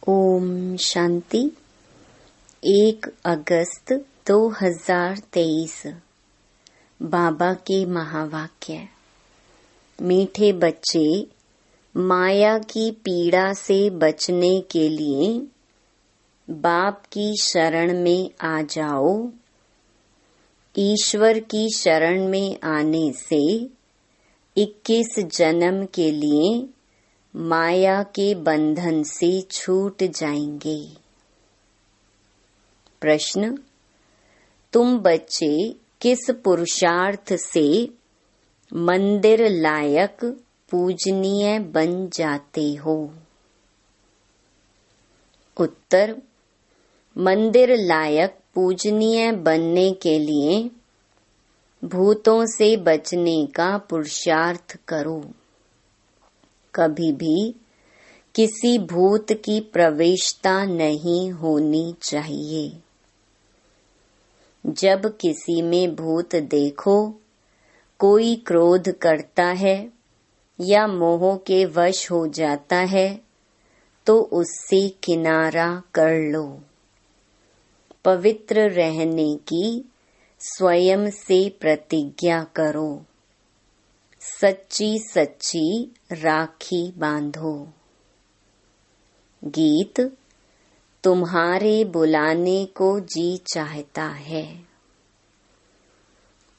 ओम शांति। 1 अगस्त 2023 बाबा के महावाक्य। मीठे बच्चे, माया की पीड़ा से बचने के लिए बाप की शरण में आ जाओ। ईश्वर की शरण में आने से 21 जन्म के लिए माया के बंधन से छूट जाएंगे। प्रश्न: तुम बच्चे किस पुरुषार्थ से मंदिर लायक पूजनीय बन जाते हो? उत्तर: मंदिर लायक पूजनीय बनने के लिए भूतों से बचने का पुरुषार्थ करो। कभी भी किसी भूत की प्रवेशता नहीं होनी चाहिए। जब किसी में भूत देखो, कोई क्रोध करता है या मोह के वश हो जाता है, तो उससे किनारा कर लो। पवित्र रहने की स्वयं से प्रतिज्ञा करो। सच्ची सच्ची राखी बांधो। गीत: तुम्हारे बुलाने को जी चाहता है।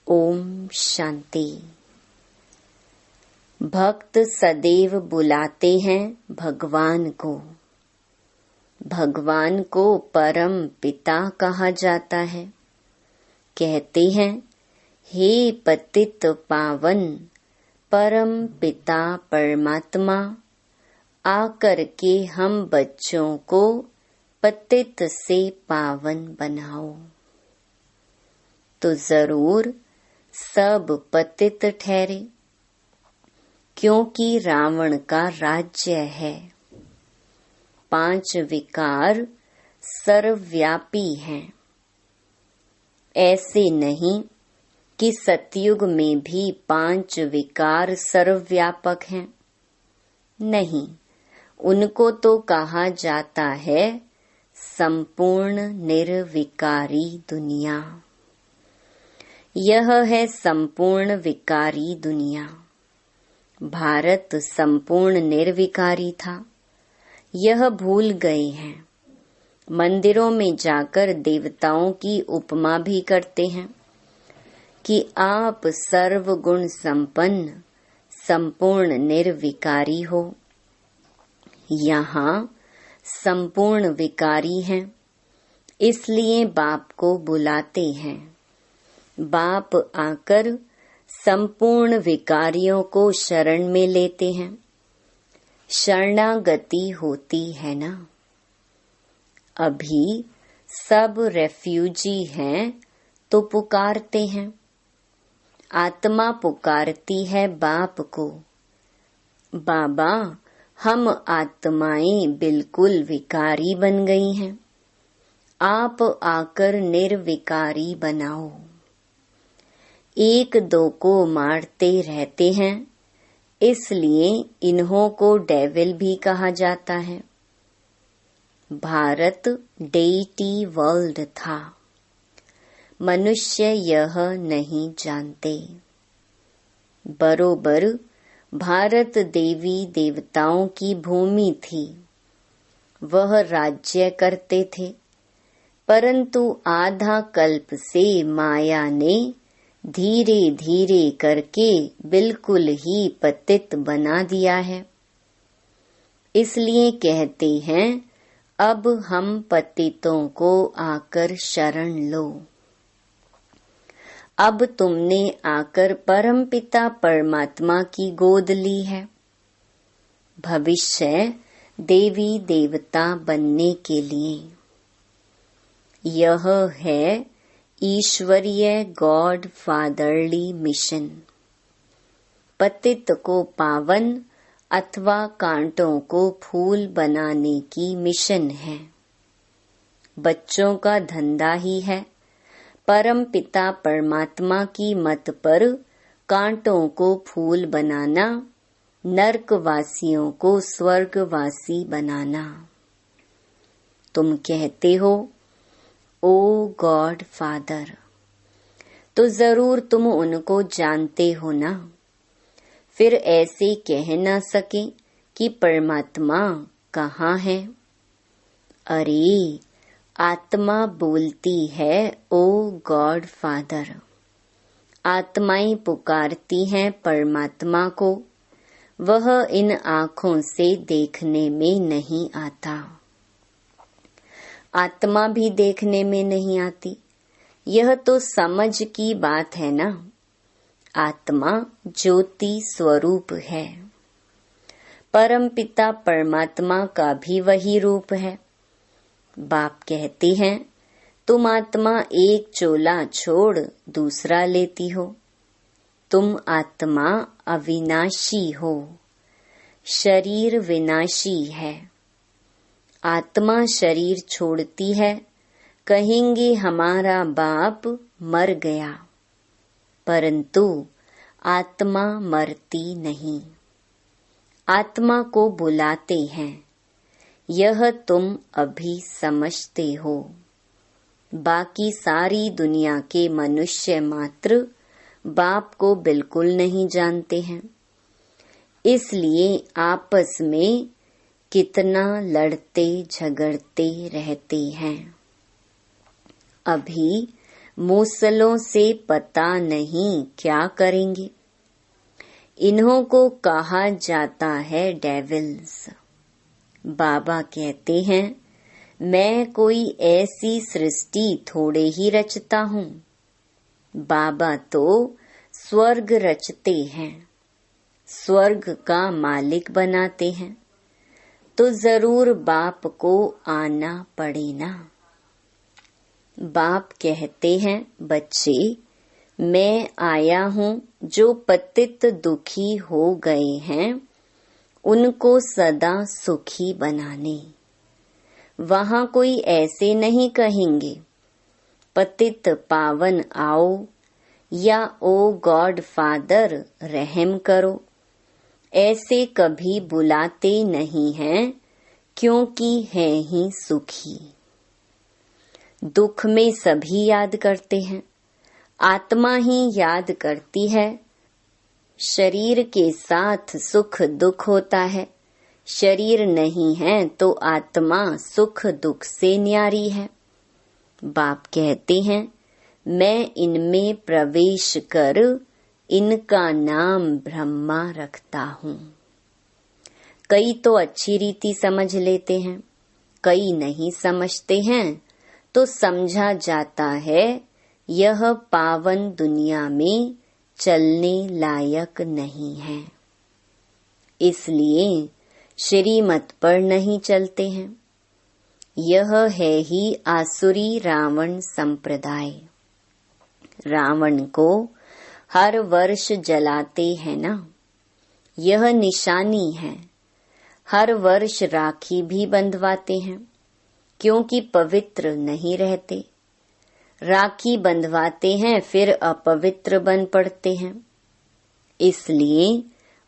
ओम शांति। भक्त सदैव बुलाते हैं भगवान को। भगवान को परम पिता कहा जाता है। कहते हैं, हे पतित पावन परम पिता परमात्मा, आकर के हम बच्चों को पतित से पावन बनाओ। तो जरूर सब पतित ठहरे, क्योंकि रावण का राज्य है। 5 विकार सर्वव्यापी हैं। ऐसे नहीं कि सतयुग में भी 5 विकार सर्वव्यापक हैं। नहीं, उनको तो कहा जाता है संपूर्ण निर्विकारी दुनिया। यह है संपूर्ण विकारी दुनिया। भारत संपूर्ण निर्विकारी था, यह भूल गए हैं। मंदिरों में जाकर देवताओं की उपमा भी करते हैं कि आप सर्वगुण संपन्न संपूर्ण निर्विकारी हो। यहाँ संपूर्ण विकारी हैं, इसलिए बाप को बुलाते हैं। बाप आकर संपूर्ण विकारियों को शरण में लेते हैं। शरणागति होती है ना। अभी सब रेफ्यूजी हैं तो पुकारते हैं। आत्मा पुकारती है बाप को, बाबा हम आत्माएं बिल्कुल विकारी बन गई हैं, आप आकर निर्विकारी बनाओ। 1-2 को मारते रहते हैं, इसलिए इन्हों को डेविल भी कहा जाता है। भारत डेटी वर्ल्ड था, मनुष्य यह नहीं जानते। बरोबर भारत देवी देवताओं की भूमि थी। वह राज्य करते थे, परंतु आधा कल्प से माया ने धीरे धीरे करके बिल्कुल ही पतित बना दिया है। इसलिए कहते हैं, अब हम पतितों को आकर शरण लो। अब तुमने आकर परमपिता परमात्मा की गोद ली है। भविष्य देवी देवता बनने के लिए यह है ईश्वरीय गॉड फादरली मिशन। पतित को पावन अथवा कांटों को फूल बनाने की मिशन है। बच्चों का धंधा ही है परम पिता परमात्मा की मत पर कांटों को फूल बनाना, नर्कवासियों को स्वर्गवासी बनाना। तुम कहते हो ओ गॉड फादर, तो जरूर तुम उनको जानते हो ना। फिर ऐसे कह न सके कि परमात्मा कहाँ है। अरे आत्मा बोलती है ओ गॉड फादर। आत्माएं पुकारती हैं परमात्मा को, वह इन आँखों से देखने में नहीं आता। आत्मा भी देखने में नहीं आती, यह तो समझ की बात है ना। आत्मा ज्योति स्वरूप है, परमपिता परमात्मा का भी वही रूप है। बाप कहते हैं तुम आत्मा एक चोला छोड़ दूसरा लेती हो। तुम आत्मा अविनाशी हो, शरीर विनाशी है। आत्मा शरीर छोड़ती है, कहेंगे हमारा बाप मर गया, परंतु आत्मा मरती नहीं। आत्मा को बुलाते हैं, यह तुम अभी समझते हो। बाकी सारी दुनिया के मनुष्य मात्र बाप को बिल्कुल नहीं जानते हैं, इसलिए आपस में कितना लड़ते झगड़ते रहते हैं। अभी मूसलों से पता नहीं क्या करेंगे। इन्हों को कहा जाता है डेविल्स। बाबा कहते हैं मैं कोई ऐसी सृष्टि थोड़े ही रचता हूँ। बाबा तो स्वर्ग रचते हैं, स्वर्ग का मालिक बनाते हैं, तो जरूर बाप को आना पड़े ना। बाप कहते हैं बच्चे मैं आया हूँ जो पतित दुखी हो गए हैं उनको सदा सुखी बनाने। वहाँ कोई ऐसे नहीं कहेंगे पतित पावन आओ या ओ गॉड फादर रहम करो। ऐसे कभी बुलाते नहीं हैं क्योंकि हैं ही सुखी। दुख में सभी याद करते हैं, आत्मा ही याद करती है। शरीर के साथ सुख दुख होता है, शरीर नहीं है तो आत्मा सुख दुख से न्यारी है। बाप कहते हैं मैं इनमें प्रवेश कर इनका नाम ब्रह्मा रखता हूँ। कई तो अच्छी रीति समझ लेते हैं, कई नहीं समझते हैं, तो समझा जाता है यह पावन दुनिया में चलने लायक नहीं है, इसलिए श्रीमत पर नहीं चलते हैं। यह है ही आसुरी रावण संप्रदाय। रावण को हर वर्ष जलाते हैं ना, यह निशानी है। हर वर्ष राखी भी बंधवाते हैं क्योंकि पवित्र नहीं रहते। राखी बंधवाते हैं फिर अपवित्र बन पड़ते हैं, इसलिए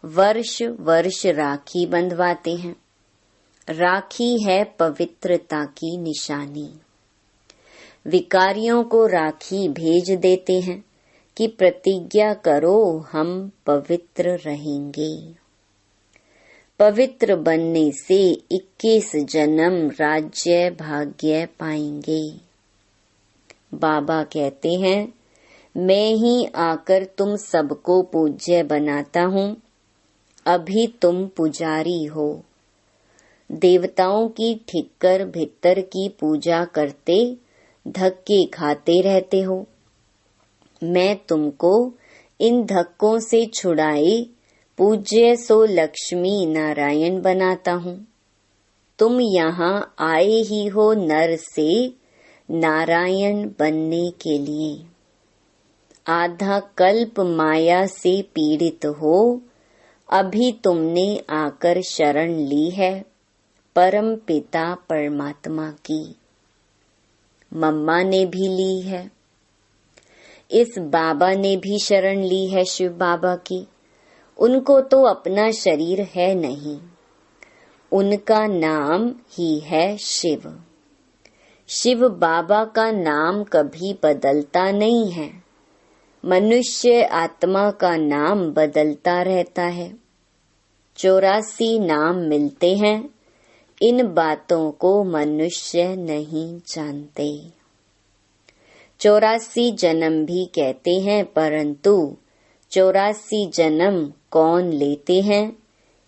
वर्ष वर्ष राखी बंधवाते हैं। राखी है पवित्रता की निशानी। विकारियों को राखी भेज देते हैं कि प्रतिज्ञा करो हम पवित्र रहेंगे। पवित्र बनने से 21 जन्म राज्य भाग्य पाएंगे। बाबा कहते हैं मैं ही आकर तुम सबको पूज्य बनाता हूँ। अभी तुम पुजारी हो। देवताओं की ठिक्कर भित्तर की पूजा करते धक्के खाते रहते हो। मैं तुमको इन धक्कों से छुड़ाए पूज्य सो लक्ष्मी नारायण बनाता हूँ। तुम यहाँ आए ही हो नर से नारायण बनने के लिए। आधा कल्प माया से पीड़ित हो, अभी तुमने आकर शरण ली है परम पिता परमात्मा की। मम्मा ने भी ली है, इस बाबा ने भी शरण ली है शिव बाबा की। उनको तो अपना शरीर है नहीं, उनका नाम ही है शिव। शिव बाबा का नाम कभी बदलता नहीं है। मनुष्य आत्मा का नाम बदलता रहता है। 84 नाम मिलते हैं। इन बातों को मनुष्य नहीं जानते। 84 जन्म भी कहते हैं, परंतु 84 जन्म कौन लेते हैं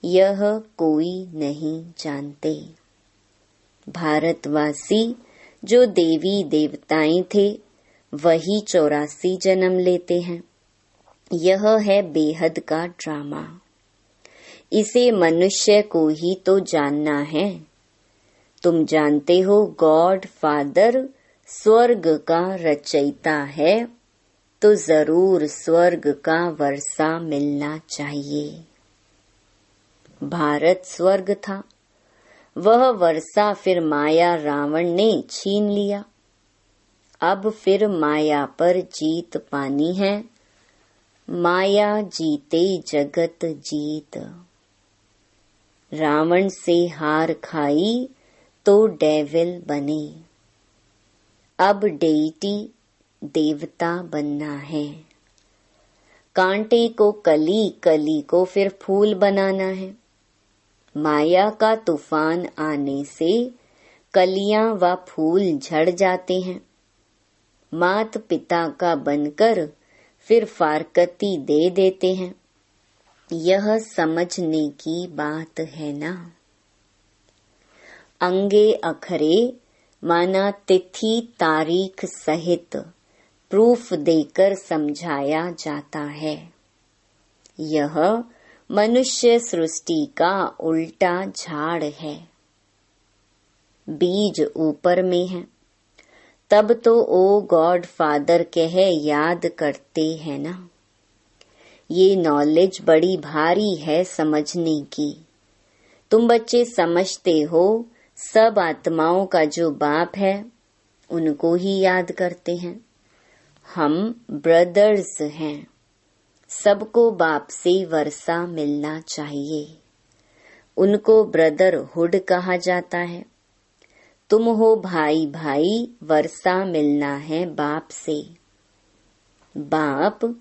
यह कोई नहीं जानते। भारतवासी जो देवी देवताएं थे वही 84 जन्म लेते हैं। यह है बेहद का ड्रामा। इसे मनुष्य को ही तो जानना है। तुम जानते हो गॉड फादर स्वर्ग का रचयिता है, तो जरूर स्वर्ग का वर्षा मिलना चाहिए। भारत स्वर्ग था, वह वर्षा फिर माया रावण ने छीन लिया। अब फिर माया पर जीत पानी है। माया जीते जगत जीत। रावण से हार खाई तो डेविल बने। अब डेइटी देवता बनना है। कांटे को कली, कली को फिर फूल बनाना है। माया का तूफान आने से कलियां व फूल झड़ जाते हैं। मात पिता का बनकर फिर फारकती दे देते हैं। यह समझने की बात है ना। अंगे अखरे माना तिथि तारीख सहित प्रूफ देकर समझाया जाता है। यह मनुष्य सृष्टि का उल्टा झाड़ है। बीज ऊपर में है, तब तो ओ गॉड फादर कह याद करते हैं ना। ये नॉलेज बड़ी भारी है समझने की। तुम बच्चे समझते हो सब आत्माओं का जो बाप है उनको ही याद करते हैं। हम ब्रदर्स हैं। सबको बाप से वर्षा मिलना चाहिए। उनको ब्रदरहुड कहा जाता है। तुम हो भाई भाई, वर्षा मिलना है बाप से। बाप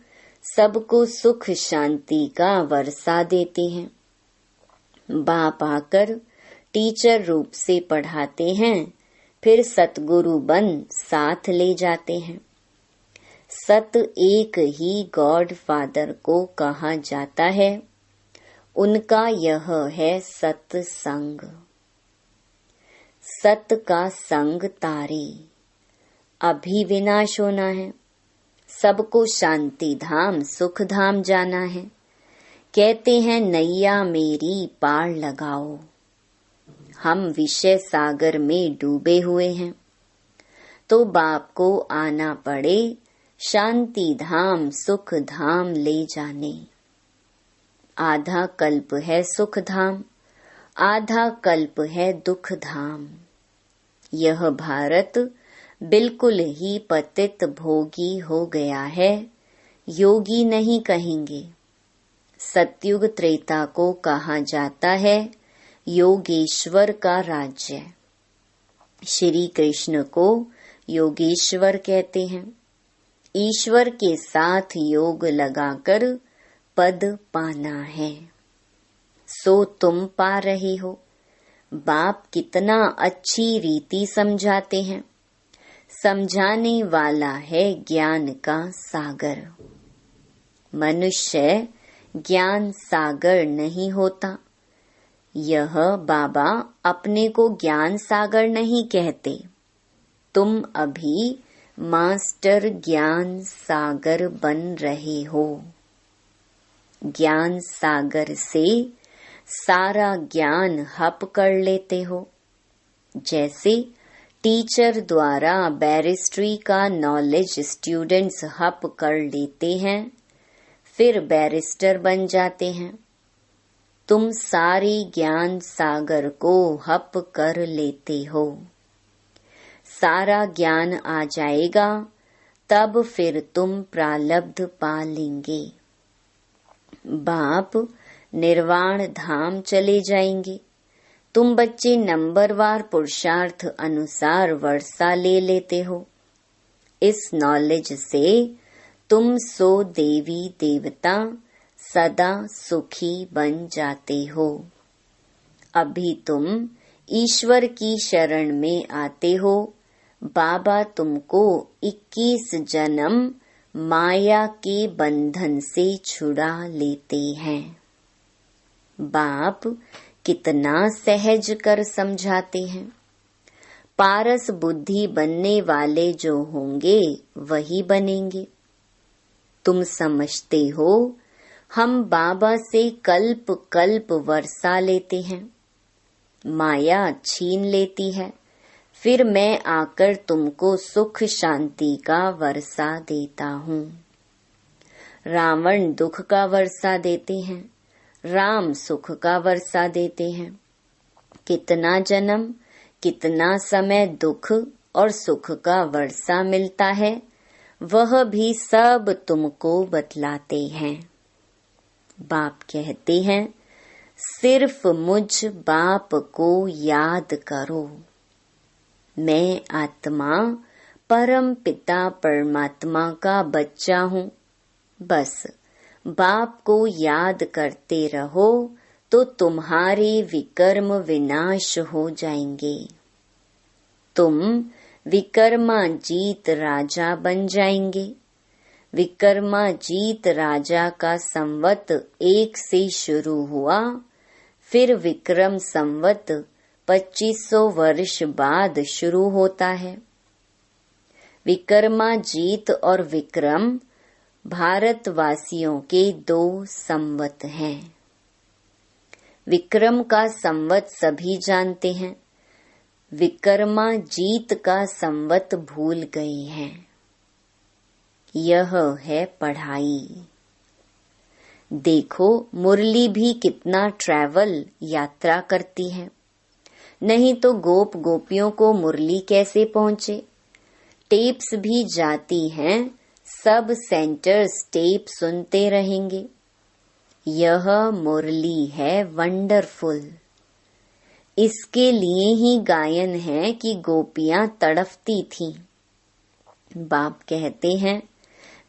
सबको सुख शांति का वर्षा देते हैं। बाप आकर टीचर रूप से पढ़ाते हैं, फिर सतगुरु बन साथ ले जाते हैं। सत एक ही गॉड फादर को कहा जाता है। उनका यह है सत्संग। सत का संग तारी। अभी विनाश होना है। सबको शांति धाम सुख धाम जाना है। कहते हैं नैया मेरी पार लगाओ। हम विषय सागर में डूबे हुए हैं, तो बाप को आना पड़े शांति धाम सुख धाम ले जाने। आधा कल्प है सुख धाम, आधा कल्प है दुख धाम। यह भारत बिल्कुल ही पतित भोगी हो गया है। योगी नहीं कहेंगे। सतयुग त्रेता को कहा जाता है योगेश्वर का राज्य। श्री कृष्ण को योगेश्वर कहते हैं। ईश्वर के साथ योग लगाकर पद पाना है। सो तुम पा रहे हो। बाप कितना अच्छी रीति समझाते हैं। समझाने वाला है ज्ञान का सागर। मनुष्य ज्ञान सागर नहीं होता। यह बाबा अपने को ज्ञान सागर नहीं कहते। तुम अभी मास्टर ज्ञान सागर बन रहे हो। ज्ञान सागर से सारा ज्ञान हप कर लेते हो। जैसे टीचर द्वारा बैरिस्ट्री का नॉलेज स्टूडेंट्स हप कर लेते हैं, फिर बैरिस्टर बन जाते हैं। तुम सारी ज्ञान सागर को हप कर लेते हो। सारा ज्ञान आ जाएगा, तब फिर तुम प्रालब्ध पा लेंगे। बाप निर्वाण धाम चले जाएंगे, तुम बच्चे नंबरवार पुरुषार्थ अनुसार वर्षा ले लेते हो। इस नॉलेज से तुम सो देवी देवता सदा सुखी बन जाते हो। अभी तुम ईश्वर की शरण में आते हो। बाबा तुमको 21 जन्म माया के बंधन से छुड़ा लेते हैं। बाप कितना सहज कर समझाते हैं। पारस बुद्धि बनने वाले जो होंगे वही बनेंगे। तुम समझते हो हम बाबा से कल्प कल्प वर्षा लेते हैं, माया छीन लेती है, फिर मैं आकर तुमको सुख शांति का वर्षा देता हूँ। रावण दुख का वर्षा देते हैं, राम सुख का वर्षा देते हैं। कितना जन्म कितना समय दुख और सुख का वर्षा मिलता है वह भी सब तुमको बतलाते हैं। बाप कहते हैं सिर्फ मुझ बाप को याद करो। मैं आत्मा परम पिता परमात्मा का बच्चा हूँ। बस बाप को याद करते रहो तो तुम्हारे विकर्म विनाश हो जाएंगे। तुम विकर्माजीत राजा बन जाएंगे। विकर्माजीत राजा का संवत 1 से शुरू हुआ, फिर विक्रम संवत 2500 वर्ष बाद शुरू होता है। विकर्माजीत और विक्रम भारतवासियों के 2 संवत हैं। विक्रम का संवत सभी जानते हैं, विकर्माजीत का संवत भूल गए हैं। यह है पढ़ाई। देखो मुरली भी कितना ट्रैवल यात्रा करती है, नहीं तो गोप गोपियों को मुरली कैसे पहुँचे। टेप्स भी जाती हैं, सब सेंटर्स टेप सुनते रहेंगे। यह मुरली है वंडरफुल। इसके लिए ही गायन है कि गोपियां तड़फती थीं। बाप कहते हैं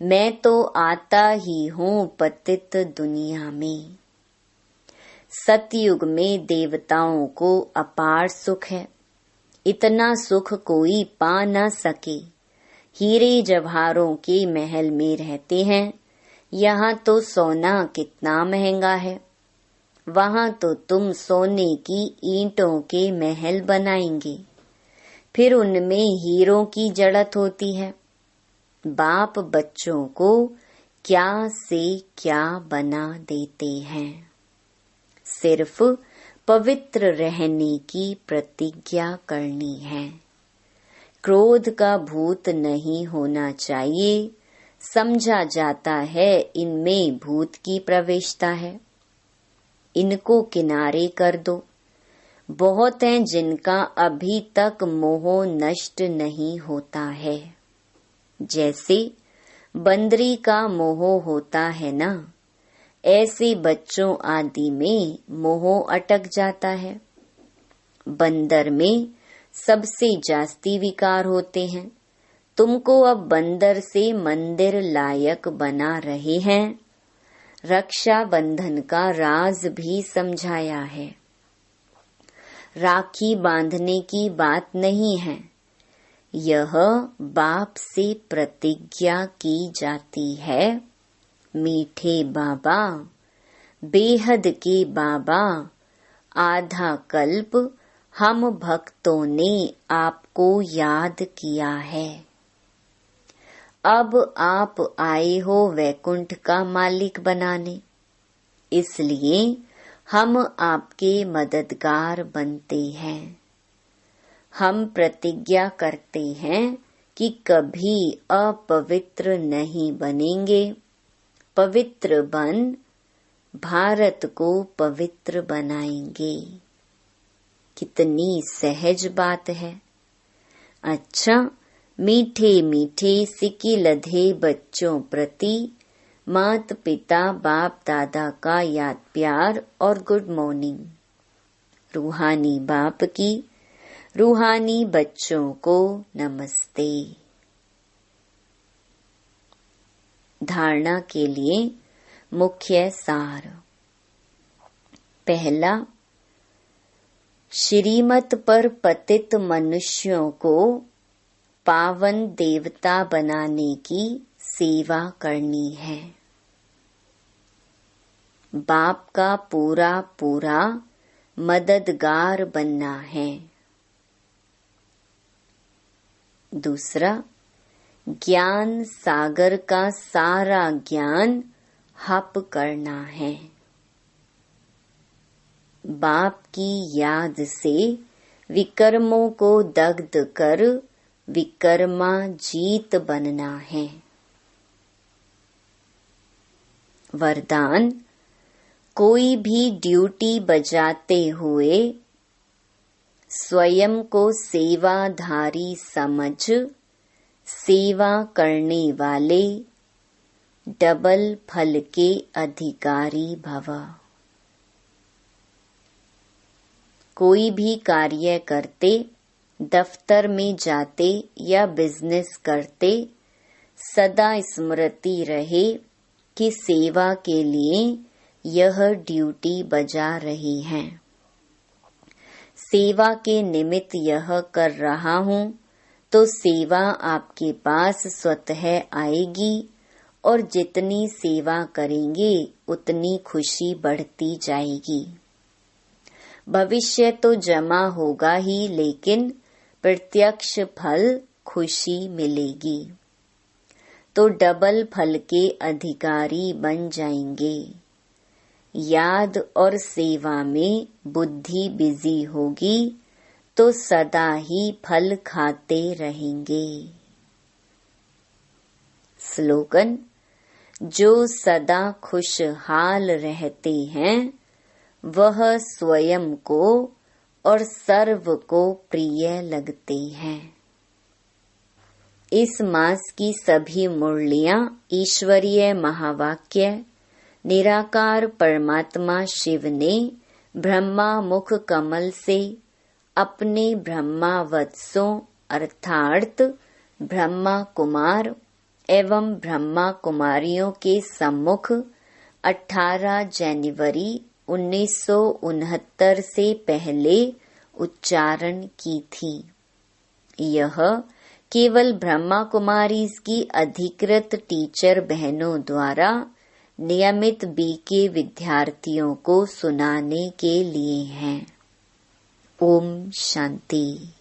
मैं तो आता ही हूँ पतित दुनिया में। सतयुग में देवताओं को अपार सुख है, इतना सुख कोई पा न सके। हीरे जवाहरों के महल में रहते हैं। यहाँ तो सोना कितना महंगा है, वहाँ तो तुम सोने की ईंटों के महल बनाएंगे, फिर उनमें हीरों की जड़त होती है। बाप बच्चों को क्या से क्या बना देते हैं। सिर्फ पवित्र रहने की प्रतिज्ञा करनी है। क्रोध का भूत नहीं होना चाहिए। समझा जाता है इनमें भूत की प्रवेशता है, इनको किनारे कर दो। बहुत हैं जिनका अभी तक मोह नष्ट नहीं होता है। जैसे बंदरी का मोह होता है ना, ऐसे बच्चों आदि में मोह अटक जाता है। बंदर में सबसे जास्ती विकार होते हैं। तुमको अब बंदर से मंदिर लायक बना रहे हैं। रक्षा बंधन का राज भी समझाया है। राखी बांधने की बात नहीं है, यह बाप से प्रतिज्ञा की जाती है। मीठे बाबा, बेहद के बाबा, आधा कल्प हम भक्तों ने आपको याद किया है। अब आप आए हो वैकुंठ का मालिक बनाने, इसलिए हम आपके मददगार बनते हैं। हम प्रतिज्ञा करते हैं कि कभी अपवित्र नहीं बनेंगे। पवित्र बन भारत को पवित्र बनाएंगे। कितनी सहज बात है। अच्छा, मीठे मीठे सिक्की लधे बच्चों प्रति मात पिता बाप दादा का याद प्यार और गुड मॉर्निंग। रूहानी बाप की रूहानी बच्चों को नमस्ते। धारणा के लिए मुख्य सार। पहला, श्रीमत पर पतित मनुष्यों को पावन देवता बनाने की सेवा करनी है। बाप का पूरा पूरा मददगार बनना है। दूसरा, ज्ञान सागर का सारा ज्ञान हप करना है। बाप की याद से विकर्मों को दग्ध कर विकर्मा जीत बनना है। वरदान, कोई भी ड्यूटी बजाते हुए स्वयं को सेवाधारी समझ सेवा करने वाले डबल फल के अधिकारी भव। कोई भी कार्य करते, दफ्तर में जाते या बिजनेस करते, सदा स्मृति रहे कि सेवा के लिए यह ड्यूटी बजा रही है। सेवा के निमित्त यह कर रहा हूँ तो सेवा आपके पास स्वतः आएगी और जितनी सेवा करेंगे उतनी खुशी बढ़ती जाएगी। भविष्य तो जमा होगा ही, लेकिन प्रत्यक्ष फल खुशी मिलेगी। तो डबल फल के अधिकारी बन जाएंगे। याद और सेवा में बुद्धि बिजी होगी तो सदा ही फल खाते रहेंगे। स्लोगन, जो सदा खुशहाल रहते हैं वह स्वयं को और सर्व को प्रिय लगते हैं। इस मास की सभी मुरलियां ईश्वरीय महावाक्य निराकार परमात्मा शिव ने ब्रह्मा मुख कमल से अपने ब्रह्मावत्सों अर्थात ब्रह्मा कुमार एवं ब्रह्मा कुमारियों के सम्मुख 18 जनवरी 1969 से पहले उच्चारण की थी। यह केवल ब्रह्मा कुमारी की अधिकृत टीचर बहनों द्वारा नियमित बीके विद्यार्थियों को सुनाने के लिए हैं। ओम शांति।